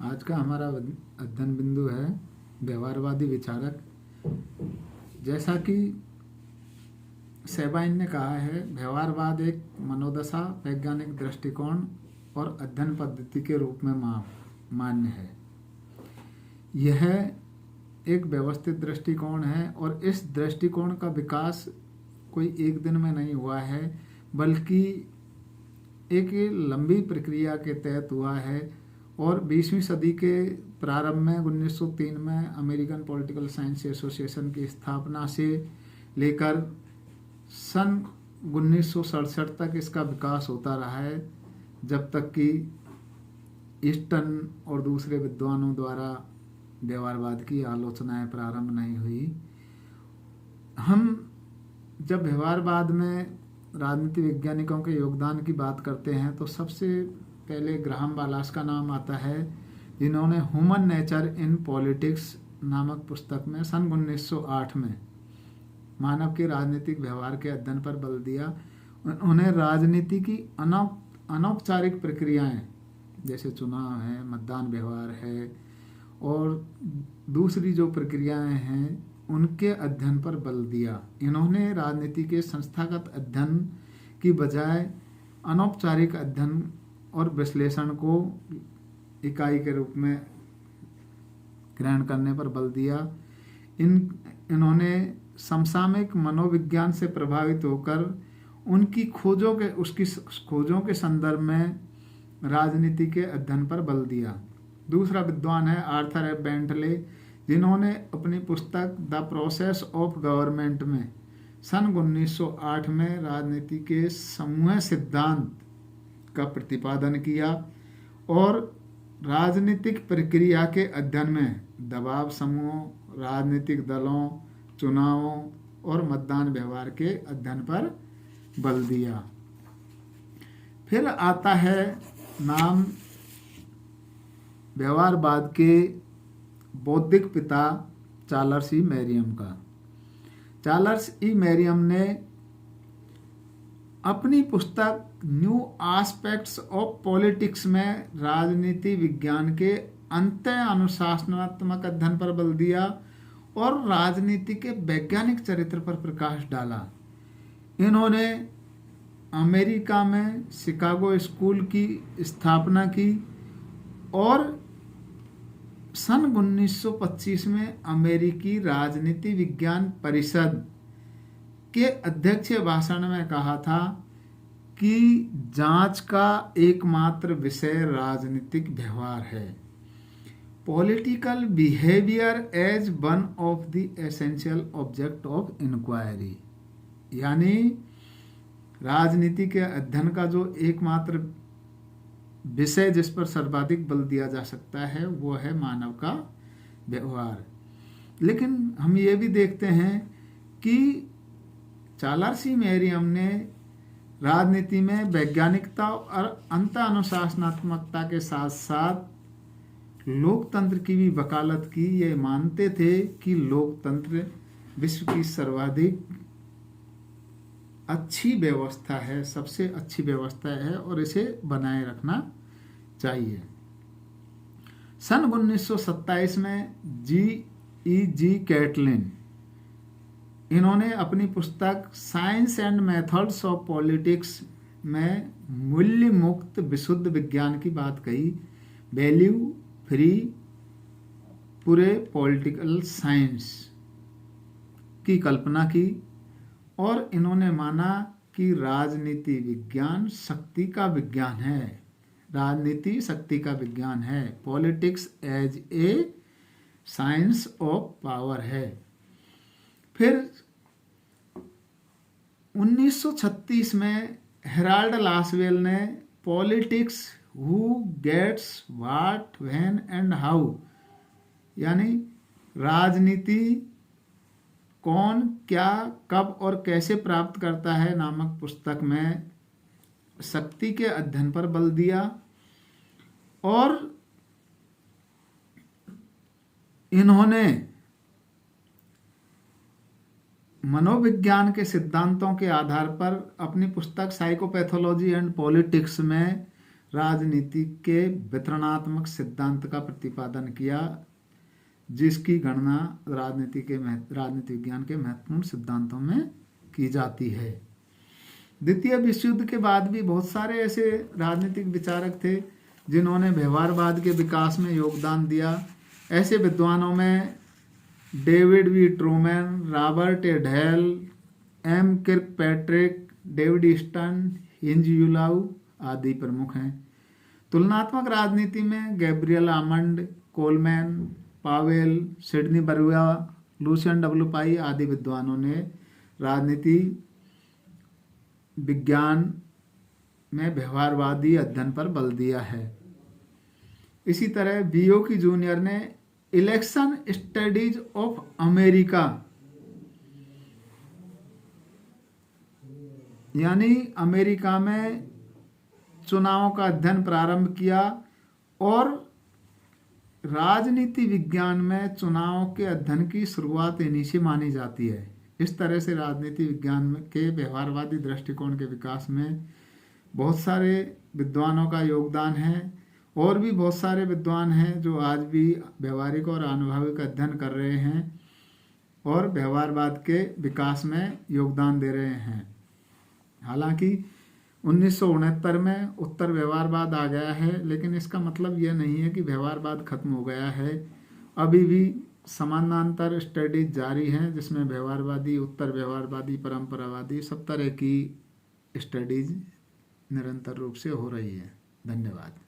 आज का हमारा अध्ययन बिंदु है व्यवहारवादी विचारक। जैसा कि सेबाइन ने कहा है, व्यवहारवाद एक मनोदशा, वैज्ञानिक दृष्टिकोण और अध्ययन पद्धति के रूप में मान्य है। यह एक व्यवस्थित दृष्टिकोण है और इस दृष्टिकोण का विकास कोई एक दिन में नहीं हुआ है, बल्कि एक लंबी प्रक्रिया के तहत हुआ है। और 20वीं सदी के प्रारंभ में 1903 में अमेरिकन पॉलिटिकल साइंस एसोसिएशन की स्थापना से लेकर सन 1967 तक इसका विकास होता रहा है, जब तक कि ईस्टन और दूसरे विद्वानों द्वारा व्यवहारवाद की आलोचनाएं प्रारंभ नहीं हुई। हम जब व्यवहारवाद में राजनीति वैज्ञानिकों के योगदान की बात करते हैं तो सबसे पहले ग्राहम बालास का नाम आता है, जिन्होंने ह्यूमन नेचर इन पॉलिटिक्स नामक पुस्तक में सन 1908 में मानव के राजनीतिक व्यवहार के अध्ययन पर बल दिया। उन्हें राजनीति की अनौपचारिक प्रक्रियाएं जैसे चुनाव है, मतदान व्यवहार है और दूसरी जो प्रक्रियाएं हैं उनके अध्ययन पर बल दिया। इन्होंने राजनीति के संस्थागत अध्ययन की बजाय अनौपचारिक अध्ययन और विश्लेषण को इकाई के रूप में ग्रहण करने पर बल दिया। इन्होंने समसामयिक मनोविज्ञान से प्रभावित होकर उसकी खोजों के संदर्भ में राजनीति के अध्ययन पर बल दिया। दूसरा विद्वान है आर्थर एफ बेंटले, जिन्होंने अपनी पुस्तक द प्रोसेस ऑफ गवर्नमेंट में सन 1908 में राजनीति के समूह सिद्धांत का प्रतिपादन किया और राजनीतिक प्रक्रिया के अध्ययन में दबाव समूह, राजनीतिक दलों, चुनावों और मतदान व्यवहार के अध्ययन पर बल दिया। फिर आता है नाम व्यवहारवाद के बौद्धिक पिता चार्ल्स ई मैरियम का। चार्ल्स ई मैरियम ने अपनी पुस्तक न्यू एस्पेक्ट्स ऑफ पॉलिटिक्स में राजनीति विज्ञान के अंतः अनुशासनात्मक अध्ययन पर बल दिया और राजनीति के वैज्ञानिक चरित्र पर प्रकाश डाला। इन्होंने अमेरिका में शिकागो स्कूल की स्थापना की और सन 1925 में अमेरिकी राजनीति विज्ञान परिषद के अध्यक्षीय भाषण में कहा था कि जांच का एकमात्र विषय राजनीतिक व्यवहार है, political behaviour as one of the essential object of inquiry. यानी राजनीति के अध्ययन का जो एकमात्र विषय जिस पर सर्वाधिक बल दिया जा सकता है वो है मानव का व्यवहार। लेकिन हम ये भी देखते हैं कि चार्ल्स ई मैरियम ने राजनीति में वैज्ञानिकता और अंत अनुशासनात्मकता के साथ साथ लोकतंत्र की भी वकालत की। ये मानते थे कि लोकतंत्र विश्व की सर्वाधिक अच्छी व्यवस्था है, सबसे अच्छी व्यवस्था है और इसे बनाए रखना चाहिए। सन 1927 में जी कैटलिन, इन्होंने अपनी पुस्तक science and methods of politics में मूल्य मुक्त विशुद्ध विज्ञान की बात कही, वैल्यू फ्री पूरे पॉलिटिकल साइंस की कल्पना की और इन्होंने माना कि राजनीति विज्ञान शक्ति का विज्ञान है, राजनीति शक्ति का विज्ञान है, politics as a science of power है। फिर 1936 में हेराल्ड लासवेल ने politics who gets what when and how, यानी राजनीति कौन क्या कब और कैसे प्राप्त करता है नामक पुस्तक में शक्ति के अध्ययन पर बल दिया और इन्होंने मनोविज्ञान के सिद्धांतों के आधार पर अपनी पुस्तक साइकोपैथोलॉजी एंड पॉलिटिक्स में राजनीति के वितरणात्मक सिद्धांत का प्रतिपादन किया, जिसकी गणना राजनीति विज्ञान के महत्वपूर्ण सिद्धांतों में की जाती है। द्वितीय विश्व युद्ध के बाद भी बहुत सारे ऐसे राजनीतिक विचारक थे जिन्होंने व्यवहारवाद के विकास में योगदान दिया। ऐसे विद्वानों में David V Truman, Robert A Dahl, M Kirkpatrick, David Easton, Heinz Eulau आदि प्रमुख हैं। तुलनात्मक राजनीति में Gabriel Almond, Coleman, Powell, Sidney बरुआ, लूसियन डब्ल्यू पाई आदि विद्वानों ने राजनीति विज्ञान में व्यवहारवादी अध्ययन पर बल दिया है। इसी तरह बीओकी जूनियर ने इलेक्शन स्टडीज ऑफ अमेरिका यानी अमेरिका में चुनावों का अध्ययन प्रारंभ किया और राजनीति विज्ञान में चुनावों के अध्ययन की शुरुआत इन्हीं से मानी जाती है। इस तरह से राजनीति विज्ञान के व्यवहारवादी दृष्टिकोण के विकास में बहुत सारे विद्वानों का योगदान है और भी बहुत सारे विद्वान हैं जो आज भी व्यवहारिक और आनुभविक अध्ययन कर रहे हैं और व्यवहारवाद के विकास में योगदान दे रहे हैं। हालांकि 1969 में उत्तर व्यवहारवाद आ गया है, लेकिन इसका मतलब यह नहीं है कि व्यवहारवाद खत्म हो गया है। अभी भी समानांतर स्टडीज जारी हैं जिसमें व्यवहारवादी, उत्तर व्यवहारवादी, परंपरावादी सब तरह की स्टडीज निरंतर रूप से हो रही है। धन्यवाद।